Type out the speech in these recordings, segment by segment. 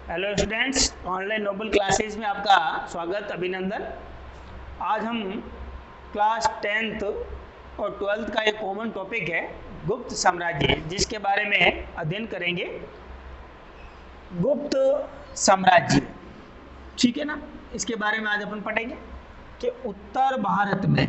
Hello students, online Noble Classes में आपका स्वागत, अभिनंदन। आज हम क्लास 10th और 12th का एक कॉमन टॉपिक है गुप्त साम्राज्य, जिसके बारे में अध्ययन करेंगे। गुप्त साम्राज्य, ठीक है ना। इसके बारे में आज अपन पढ़ेंगे कि उत्तर भारत में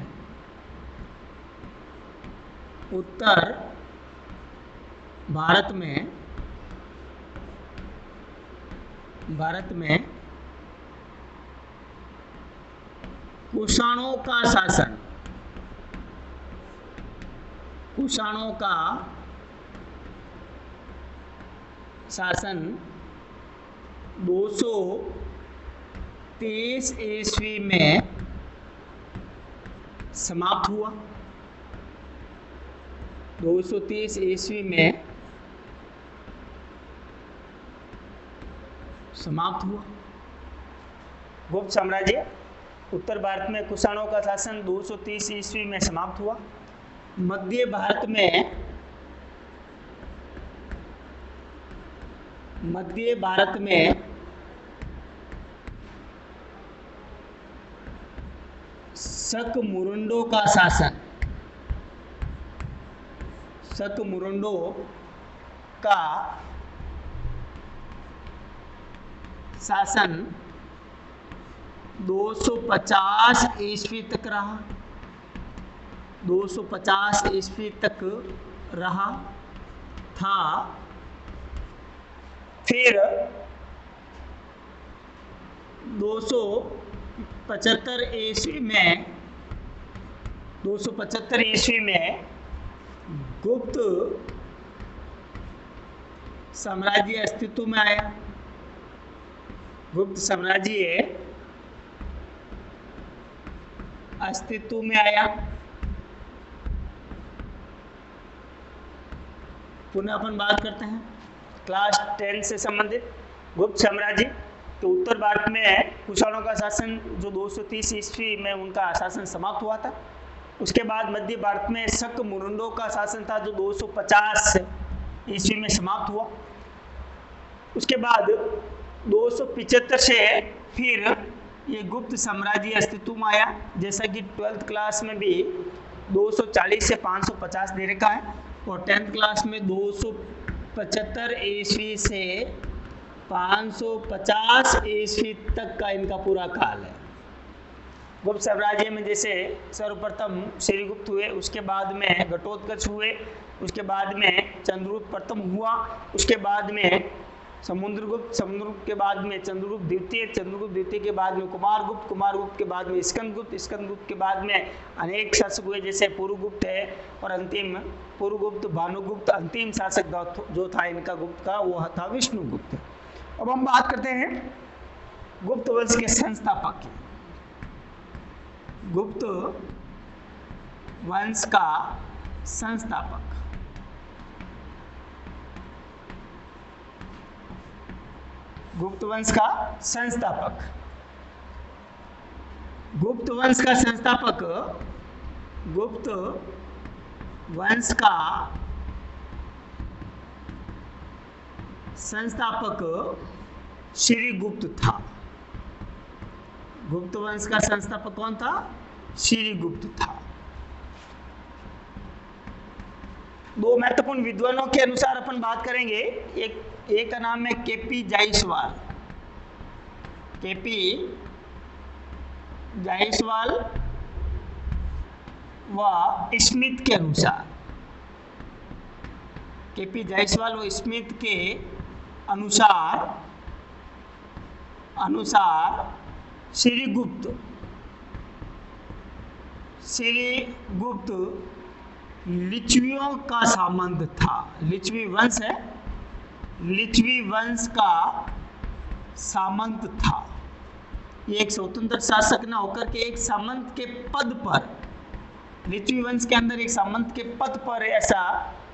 कुषाणों का शासन 223 ईस्वी में समाप्त हुआ। 230 ईस्वी में समाप्त हुआ गुप्त साम्राज्य। उत्तर भारत में कुषाणों का शासन 230 ईस्वी में समाप्त हुआ। मध्य भारत में शकमुरुंडों का शासन 250 ईस्वी तक रहा। 250 ईस्वी तक रहा था। फिर 275 ईस्वी में गुप्त साम्राज्य अस्तित्व में आया। गुप्त साम्राज्य अस्तित्व में आया। पुनः अपन बात करते हैं क्लास 10 से संबंधित गुप्त साम्राज्य। तो उत्तर भारत में कुषाणों का शासन जो 230 ईस्वी में उनका शासन समाप्त हुआ था। उसके बाद मध्य भारत में शकमुरुंडों का शासन था जो 250 ईस्वी में समाप्त हुआ। उसके बाद 275 से फिर ये गुप्त साम्राज्य अस्तित्व में आया। जैसा कि 12th क्लास में भी 240 से 550 दे रखा है, और 10th क्लास में 275 ईस्वी से 550 ईस्वी तक का इनका पूरा काल है। गुप्त साम्राज्य में जैसे सर्वप्रथम श्रीगुप्त हुए, उसके बाद में घटोत्कच हुए, उसके बाद में चंद्रगुप्त प्रथम हुआ, उसके बाद में समुद्रगुप्त के बाद में चंद्रगुप्त द्वितीय के बाद में कुमारगुप्त के बाद में स्कंदगुप्त के बाद में अनेक शासक हुए, जैसे पुरुगुप्त है, और अंतिम पुरुगुप्त, भानुगुप्त, अंतिम शासक जो था इनका गुप्त का, वो था विष्णुगुप्त। अब हम बात करते हैं गुप्त वंश के संस्थापक की। गुप्त वंश का संस्थापक गुप्त वंश का संस्थापक गुप्त वंश का संस्थापक श्रीगुप्त था। गुप्त वंश का संस्थापक कौन था? श्रीगुप्त था। दो महत्वपूर्ण विद्वानों के अनुसार अपन बात करेंगे। एक का नाम है केपी जायसवाल व स्मिथ के अनुसार। केपी जायसवाल व स्मिथ के अनुसार श्रीगुप्त लिच्छवियों का सामंत था। लिच्छवी वंश है, लिच्छवी वंश का सामंत था। ये एक स्वतंत्र शासक न होकर के एक सामंत के पद पर, लिच्छवी वंश के अंदर एक सामंत के पद पर ऐसा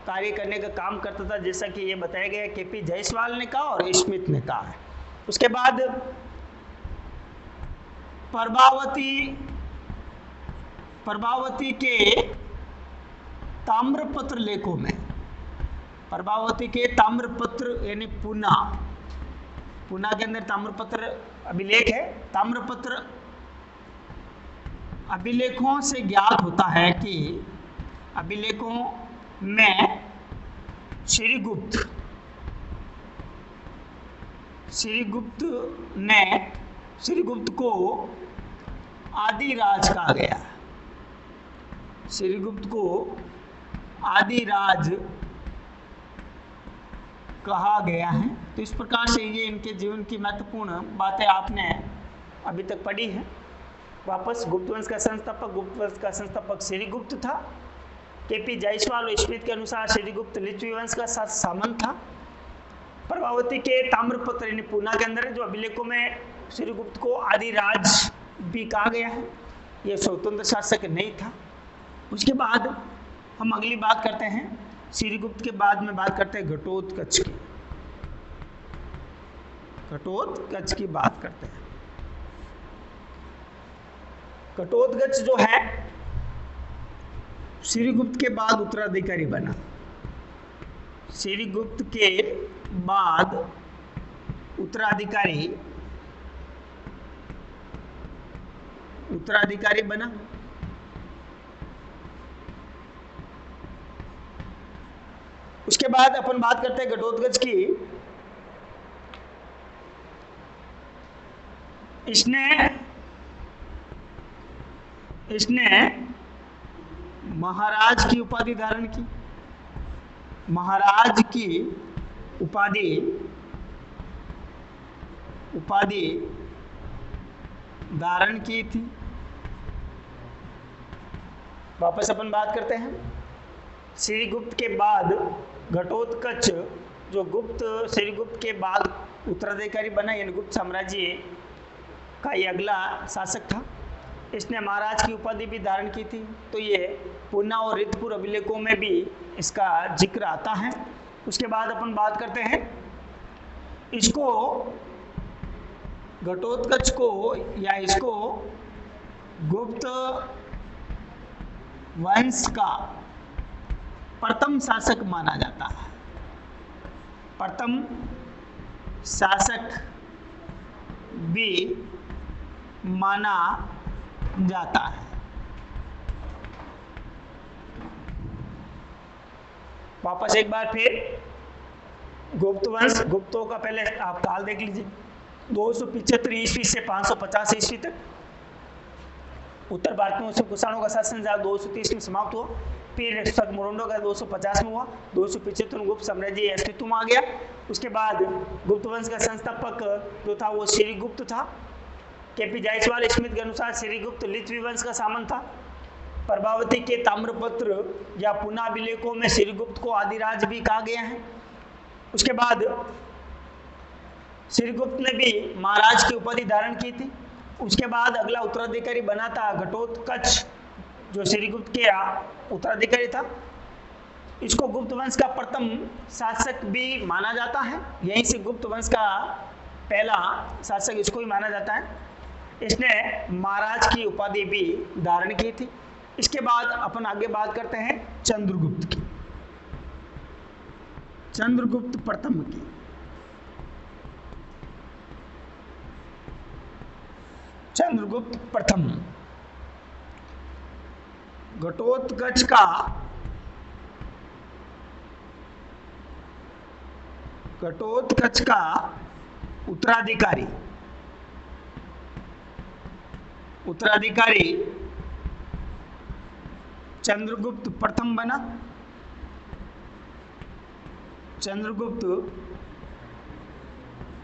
कार्य करने का काम करता था, जैसा कि ये बताया गया केपी जायसवाल ने कहा और स्मिथ ने कहा है। उसके बाद प्रभावती के ताम्रपत्र लेखों में, प्रभावती के ताम्रपत्र यानी पूना के अंदर ताम्रपत्र अभिलेख है। ताम्रपत्र अभिलेखों से ज्ञात होता है कि अभिलेखों में श्रीगुप्त को आदिराज कहा गया। श्रीगुप्त को आदिराज कहा गया है। तो इस प्रकार से ये इनके जीवन की महत्वपूर्ण बातें आपने अभी तक पढ़ी है। वापस गुप्त वंश का संस्थापक श्रीगुप्त था। केपी जायसवाल और स्मिथ के अनुसार श्रीगुप्त लिच्छवी वंश का सामंत था। प्रभावती के ताम्रपत्र यानी पूना के अंदर जो अभिलेखों में श्रीगुप्त को आदिराज भी कहा गया है, यह स्वतंत्र शासक नहीं था। उसके बाद हम अगली बात करते हैं, श्रीगुप्त के बाद में बात करते हैं घटोत्कच की। घटोत्कच की बात करते हैं। घटोत्कच जो है श्रीगुप्त के बाद उत्तराधिकारी बना। श्रीगुप्त के बाद उत्तराधिकारी बना। उसके बाद अपन बात करते हैं घटोत्कच की। इसने महाराज की उपाधि धारण की। महाराज की उपाधि धारण की थी। वापस अपन बात करते हैं, श्रीगुप्त के बाद घटोत्कच जो श्रीगुप्त के बाद उत्तराधिकारी बना, यानी गुप्त साम्राज्य का ये अगला शासक था। इसने महाराज की उपाधि भी धारण की थी। तो ये पूना और रितपुर अभिलेखों में भी इसका जिक्र आता है। उसके बाद अपन बात करते हैं इसको घटोत्कच को या इसको गुप्त वंश का प्रथम शासक माना जाता है। प्रथम शासक भी माना जाता है। वापस एक बार फिर गुप्त वंश, गुप्तों का पहले आप काल देख लीजिए। 275 ईस्वी से 550 ईस्वी तक उत्तर भारत में कुषाणों का शासन 230 में समाप्त हुआ। फिर मोरंडो का 250 में हुआ। 275 में गुप्त साम्राज्य अस्तित्व में आ गया। उसके बाद गुप्त वंश का संस्थापक जो था वो श्रीगुप्त था। केपी जायसवाल स्मिथ के अनुसार श्रीगुप्त लिच्छवी वंश का सामंत था। प्रभावती के ताम्रपत्र या पुना अभिलेखों में श्रीगुप्त को आदिराज भी कहा गया है। उसके बाद श्रीगुप्त ने भी महाराज की उपाधि धारण की थी। उसके बाद अगला उत्तराधिकारी बना था घटोत्कच, जो श्रीगुप्त के उत्तराधिकारी था। इसको गुप्त वंश का प्रथम शासक भी माना जाता है। यहीं से गुप्त वंश का पहला शासक इसको ही माना जाता है। इसने महाराज की उपाधि भी धारण की थी। इसके बाद अपन आगे बात करते हैं चंद्रगुप्त की। चंद्रगुप्त प्रथम की। चंद्रगुप्त प्रथम घटोत्कच का उत्तराधिकारी चंद्रगुप्त प्रथम बना। चंद्रगुप्त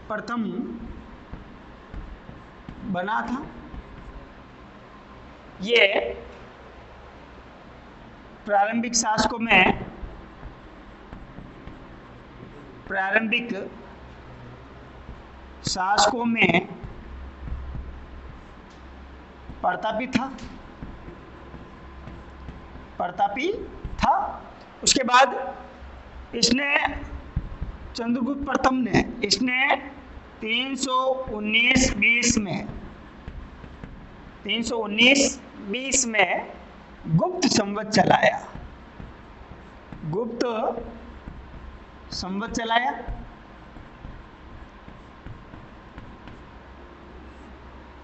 प्रथम बना था। ये प्रारंभिक शासकों में प्रतापी था। उसके बाद चंद्रगुप्त प्रथम ने 319-20 में गुप्त संवत चलाया।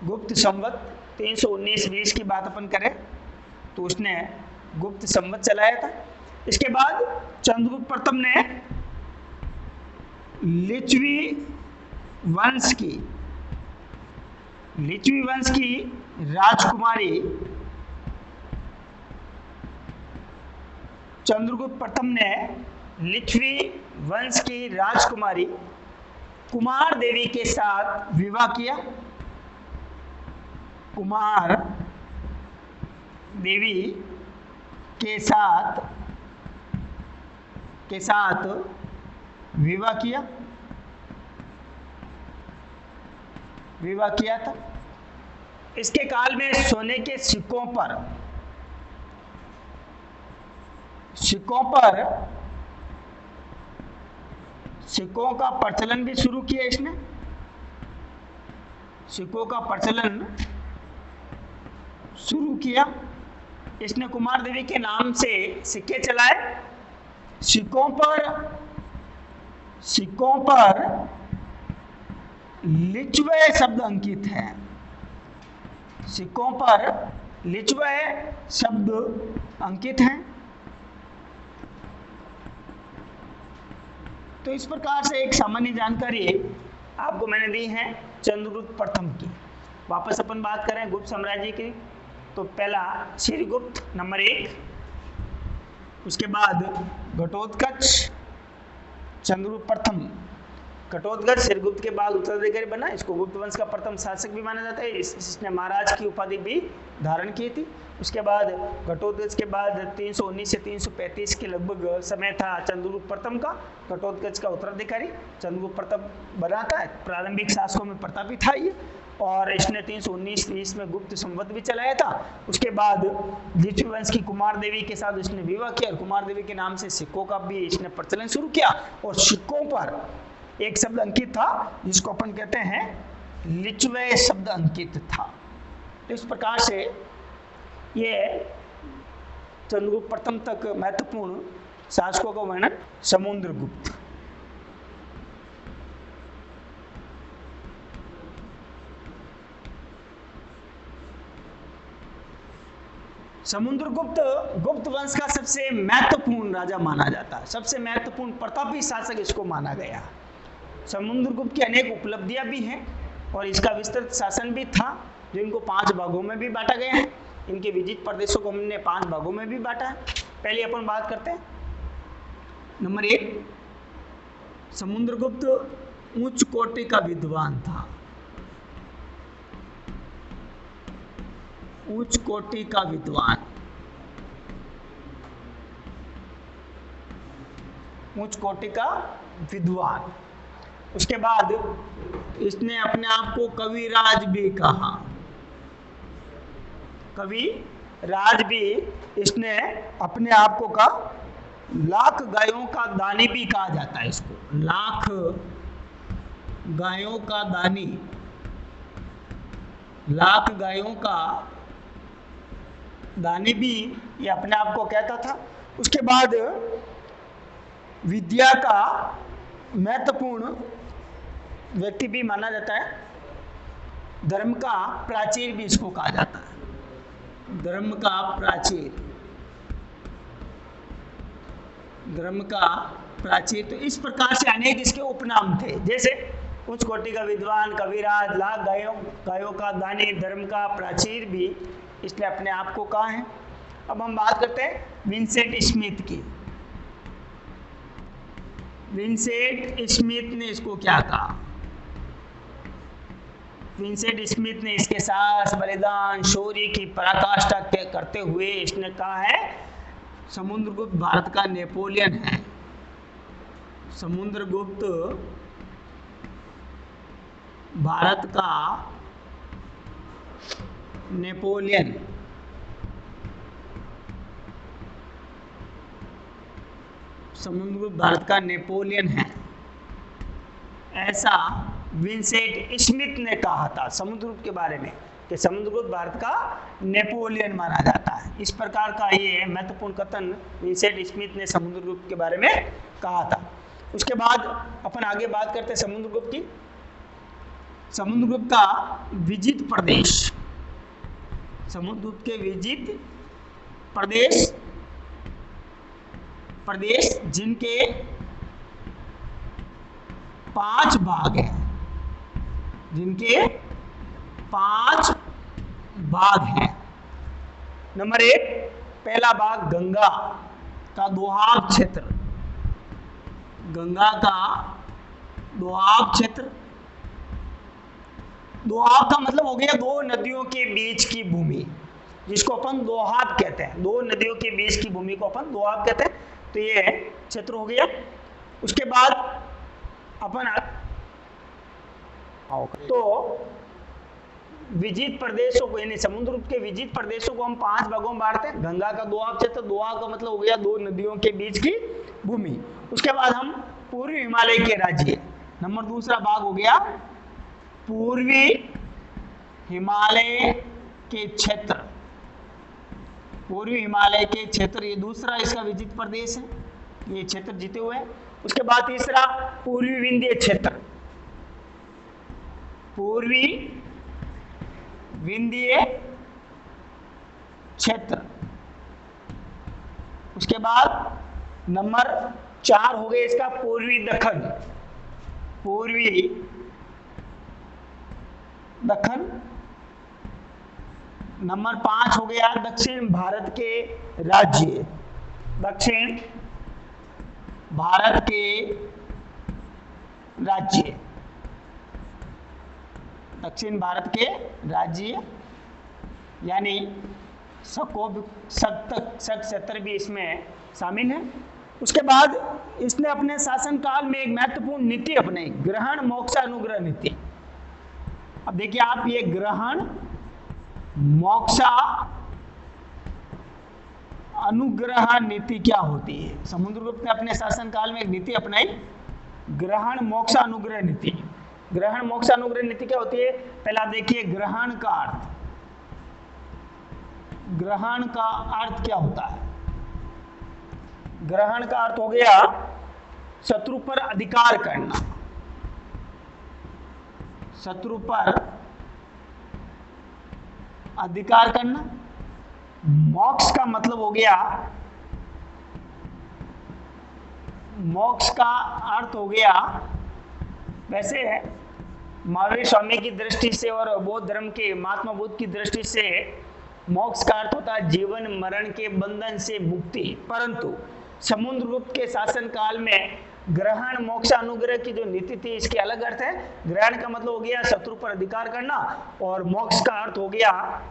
गुप्त संवत 319-20 की बात अपन करें तो उसने गुप्त संवत चलाया था। इसके बाद चंद्रगुप्त प्रथम ने लिच्छवी वंश की राजकुमारी चंद्रगुप्त प्रथम ने लिच्छवी वंश की राजकुमारी कुमार देवी के साथ विवाह किया। कुमार देवी के साथ विवाह किया था। इसके काल में सोने के सिक्कों का प्रचलन भी शुरू किया इसने। सिक्कों का प्रचलन शुरू किया इसने। कुमार देवी के नाम से सिक्के चलाए। सिक्कों पर लिच्छवे शब्द अंकित है। सिक्कों पर लिच्छवे शब्द अंकित हैं। तो इस प्रकार से एक सामान्य जानकारी आपको मैंने दी है चंद्रगुप्त प्रथम की। वापस अपन बात करें गुप्त साम्राज्य की, तो पहला श्रीगुप्त नंबर 1, उसके बाद घटोत्कच, चंद्रगुप्त प्रथम घटोत्कच श्रीगुप्त के बाद उत्तराधिकारी बना। इसको गुप्त वंश का प्रथम शासक भी माना जाता है। इसने महाराज की उपाधि भी धारण की थी। उसके बाद घटोत्कच के बाद 319 से 335 के लगभग समय था चंद्रगुप्त प्रथम का। घटोत्कच का उत्तराधिकारी चंद्रगुप्त प्रथम बना था। प्रारंभिक शासकों में प्रतापी था ये, और इसने 319-20 में गुप्त संवत भी चलाया था। उसके बाद लिच्छवी वंश की कुमार देवी के साथ इसने विवाह किया और कुमार देवी के नाम से सिक्कों का भी इसने प्रचलन शुरू किया। और सिक्कों पर एक शब्द अंकित था जिसको अपन कहते हैं लिच्छवे शब्द अंकित था। तो इस प्रकार से ये चंद्रगुप्त प्रथम तक महत्वपूर्ण शासकों का वर्णन समुद्रगुप्त। समुद्रगुप्त गुप्त वंश का सबसे महत्वपूर्ण राजा माना जाता है। सबसे महत्वपूर्ण प्रतापी शासक इसको माना गया। समुद्रगुप्त की अनेक उपलब्धियां भी हैं और इसका विस्तृत शासन भी था, जो इनको 5 भागों में भी बांटा गया है। इनके विजित प्रदेशों को हमने 5 भागों में भी बांटा है। पहले अपन बात करते हैं नंबर 1, समुद्रगुप्त उच्च कोटि का विद्वान था। उच्च कोटि का विद्वान, उच्च कोटि का विद्वान। उसके बाद इसने अपने आप को कविराज भी कहा। कविराज भी इसने अपने आप को कहा। लाख गायों का दानी भी कहा जाता है इसको। लाख गायों का दानी, लाख गायों का दानी भी ये अपने आप को कहता था। उसके बाद विद्या का महत्वपूर्ण व्यक्ति भी माना जाता है। धर्म का प्राचीर भी इसको कहा जाता है। धर्म का प्राचीर, धर्म का प्राचीर। तो इस प्रकार से अनेक इसके उपनाम थे, जैसे उच्च कोटि का विद्वान, कविराज, लाख गायों का दानी, धर्म का प्राचीर भी इसने अपने आप को कहा है। अब हम बात करते हैं विंसेंट स्मिथ की। विंसेंट स्मिथ ने इसको क्या कहा? विंसेंट स्मिथ ने इसके साहस, बलिदान, शौर्य की पराकाष्ठा करते हुए इसने कहा है समुद्रगुप्त भारत का नेपोलियन है। समुद्रगुप्त भारत का नेपोलियन। समुद्रगुप्त भारत का नेपोलियन है, ऐसा विंसेंट स्मिथ ने कहा था समुद्रगुप्त के बारे में, कि समुद्रगुप्त भारत का नेपोलियन माना जाता है। इस प्रकार का ये महत्वपूर्ण कथन विंसेंट स्मिथ ने समुद्रगुप्त के बारे में कहा था। उसके बाद अपन आगे बात करते हैं समुद्रगुप्त की। समुद्रगुप्त का विजित प्रदेश, समुद्रगुप्त के विजित प्रदेश जिनके 5 भाग हैं, जिनके 5 भाग हैं। नंबर 1, पहला भाग गंगा का दोआब क्षेत्र, गंगा का दोआब क्षेत्र। दोआब का मतलब हो गया 2 नदियों के बीच की भूमि, जिसको अपन दोआब कहते हैं। 2 नदियों के बीच की भूमि को अपन दोआब कहते हैं। तो ये क्षेत्र हो गया। उसके बाद अपन तो विजित प्रदेशों को, यानी समुद्रगुप्त के विजित प्रदेशों को हम 5 भागों में बांटते हैं। गंगा का दोआब क्षेत्र, दोआब का मतलब हो गया 2 नदियों के बीच की भूमि। उसके बाद हम पूर्वी हिमालय के राज्य, नंबर दूसरा भाग हो गया पूर्वी हिमालय के क्षेत्र, पूर्वी हिमालय के क्षेत्र, ये दूसरा इसका विजित प्रदेश है, ये क्षेत्र जीते हुए हैं। उसके बाद तीसरा पूर्वी विंध्य क्षेत्र, पूर्वी विंध्य क्षेत्र। उसके बाद नंबर 4 हो गया इसका पूर्वी दक्कन, पूर्वी दक्कन। नंबर 5 हो गया दक्षिण भारत के राज्य, दक्षिण भारत के राज्य, दक्षिण भारत के राज्य, यानी सक भी इसमें शामिल है। उसके बाद इसने अपने शासनकाल में एक महत्वपूर्ण नीति अपनाई, ग्रहण मोक्ष अनुग्रह नीति। अब देखिए आप, ये ग्रहण मोक्ष अनुग्रह नीति क्या होती है? समुद्रगुप्त ने अपने शासनकाल में एक नीति अपनाई, ग्रहण मोक्ष अनुग्रह नीति। ग्रहण मोक्ष अनुग्रह नीति क्या होती है? पहला देखिए ग्रहण का अर्थ, ग्रहण का अर्थ क्या होता है? ग्रहण का अर्थ हो गया शत्रु पर अधिकार करना, शत्रु पर अधिकार करना। मोक्ष का मतलब हो गया, मोक्ष का अर्थ हो गया, वैसे महावीर स्वामी की दृष्टि से और बौद्ध धर्म के महात्मा बुद्ध की दृष्टि से मोक्ष का अर्थ होता है जीवन मरण के बंधन से मुक्ति। परंतु समुद्रगुप्त के शासन काल में ग्रहण मोक्ष अनुग्रह की जो नीति थी, इसके अलग अर्थ है। ग्रहण का मतलब हो गया शत्रु पर अधिकार करना, और मोक्ष का अर्थ हो गया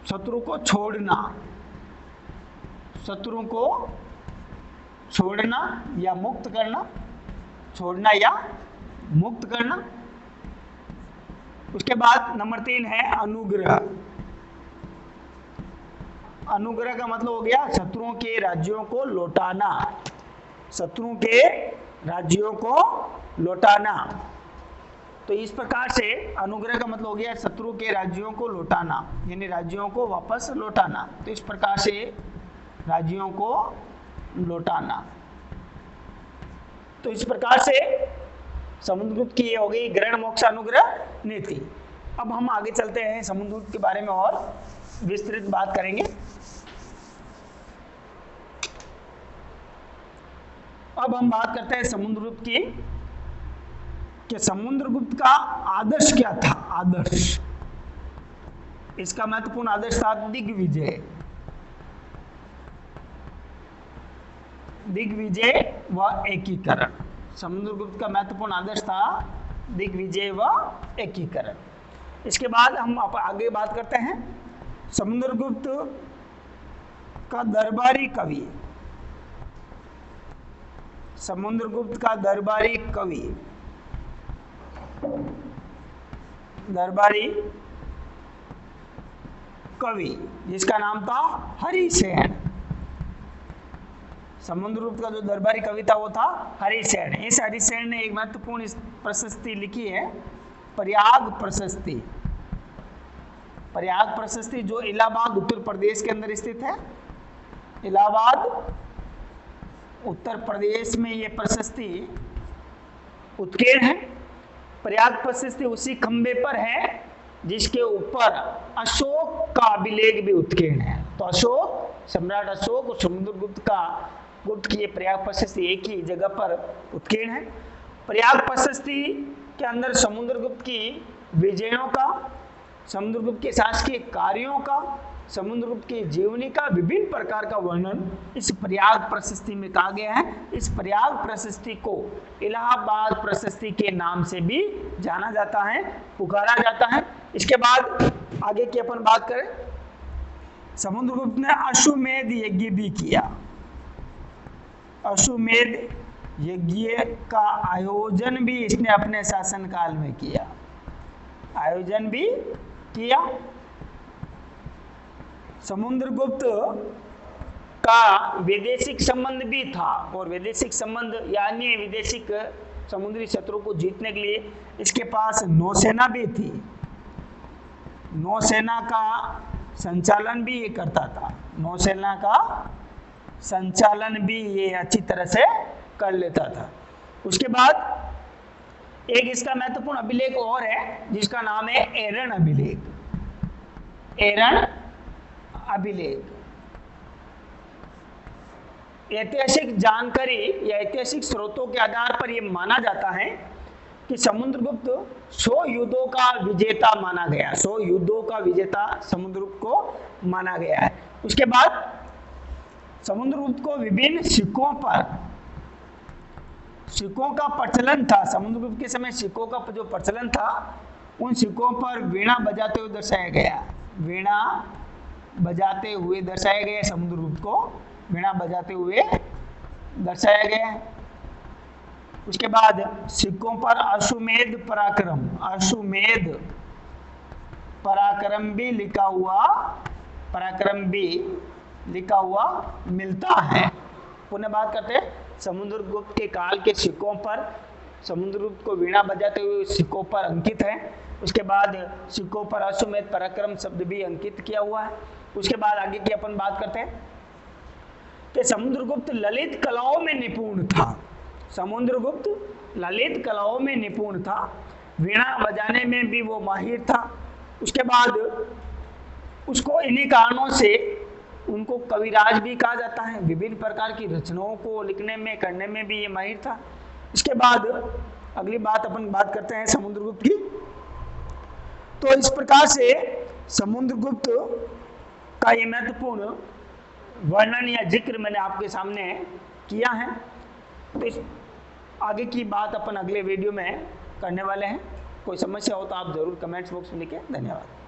शत्रु को छोड़ना, शत्रु को छोड़ना या मुक्त करना, छोड़ना या मुक्त करना। उसके बाद नंबर 3 है अनुग्रह। अनुग्रह का मतलब हो गया शत्रुओं के राज्यों को लौटाना, शत्रुओं के राज्यों को लौटाना। तो इस प्रकार से अनुग्रह का मतलब हो गया शत्रु के राज्यों को लौटाना, यानी राज्यों को वापस लौटाना। तो इस प्रकार से राज्यों को लौटाना। तो इस प्रकार से समुद्रगुप्त की ये हो गई ग्रहण मोक्ष अनुग्रह नीति। अब हम आगे चलते हैं, समुद्रगुप्त के बारे में और विस्तृत बात करेंगे। अब हम बात करते हैं समुद्रगुप्त की, कि समुद्रगुप्त का आदर्श क्या था। आदर्श, इसका महत्वपूर्ण आदर्श था दिग्विजय, दिग्विजय व एकीकरण। समुद्रगुप्त का महत्वपूर्ण आदर्श था दिग्विजय व एकीकरण। इसके बाद हम आगे बात करते हैं समुद्रगुप्त का दरबारी कवि, समुद्रगुप्त का दरबारी कवि, दरबारी कवि जिसका नाम था हरिसेन। समुद्रगुप्त का जो दरबारी कवि था वो था हरिसेन। इस हरिसेन ने एक महत्वपूर्ण प्रशस्ति लिखी है, प्रयाग प्रशस्ति। प्रयाग प्रशस्ति जो इलाहाबाद उत्तर प्रदेश के अंदर स्थित है, इलाहाबाद उत्तर प्रदेश में ये प्रशस्ति उत्कीर्ण है। प्रयाग प्रशस्ति उसी खंबे पर है जिसके ऊपर अशोक का अभिलेख भी उत्कीर्ण है। तो अशोक, सम्राट अशोक और गुप्त की ये प्रयाग प्रशस्ति एक ही जगह पर उत्कीर्ण है। प्रयाग प्रशस्ति के अंदर समुद्रगुप्त की विजयों का, समुद्रगुप्त के शासकीय कार्यों का, समुद्रगुप्त की जीवनी का विभिन्न प्रकार का वर्णन इस प्रयाग प्रशस्ति में कहा गया है। इस प्रयाग प्रशस्ति को इलाहाबाद प्रशस्ति के नाम से भी जाना जाता है, पुकारा जाता है। इसके बाद आगे की अपन बात करें, समुद्रगुप्त ने अश्वमेध यज्ञ भी किया। अश्वमेध यज्ञ का आयोजन भी इसने अपने शासनकाल में किया, आयोजन भी किया। समुद्रगुप्त का वैदेशिक संबंध भी था, और वैदेशिक संबंध यानी विदेशिक समुद्री शत्रु को जीतने के लिए इसके पास नौसेना भी थी। नौसेना का संचालन भी ये करता था, नौसेना का संचालन भी ये अच्छी तरह से कर लेता था। उसके बाद एक इसका महत्वपूर्ण अभिलेख और है जिसका नाम है एरन अभिलेख। एरन अभिलेख ऐतिहासिक जानकारी या ऐतिहासिक स्रोतों के आधार पर यह माना जाता है कि समुद्रगुप्त 100 युद्धों का विजेता माना गया, 100 युद्धों का विजेता समुद्रगुप्त को माना गया है। उसके बाद समुद्रगुप्त को विभिन्न सिक्कों पर, सिक्कों का प्रचलन था, समुद्रगुप्त के समय सिक्कों का जो प्रचलन था उन सिक्कों पर वीणा बजाते हुए दर्शाया गया, वीणा बजाते हुए दर्शाया गया, समुद्रगुप्त को वीणा बजाते हुए दर्शाया गया है। उसके बाद सिक्कों पर अश्वमेध पराक्रम, अश्वमेध पराक्रम भी लिखा हुआ, पराक्रम भी लिखा हुआ मिलता है। पुनः बात करते हैं, समुद्रगुप्त के काल के सिक्कों पर समुद्रगुप्त को वीणा बजाते हुए सिक्कों पर अंकित है। उसके बाद सिक्कों पर अश्वमेध पराक्रम शब्द भी अंकित किया हुआ है। उसके बाद आगे की अपन बात करते हैं कि समुद्रगुप्त ललित कलाओं में निपुण था। समुद्रगुप्त ललित कलाओं में निपुण था, वीणा बजाने में भी वो माहिर था। उसके बाद उसको इन्हीं कारणों से उनको कविराज भी कहा जाता है, विभिन्न प्रकार की रचनाओं को लिखने में करने में भी ये माहिर था। इसके बाद अगली बात अपन बात करते हैं समुद्रगुप्त की। तो इस प्रकार से समुद्रगुप्त का ये महत्वपूर्ण वर्णन या जिक्र मैंने आपके सामने किया है। तो इस आगे की बात अपन अगले वीडियो में करने वाले हैं। कोई समस्या हो तो आप जरूर कमेंट्स बॉक्स में लिखें। धन्यवाद।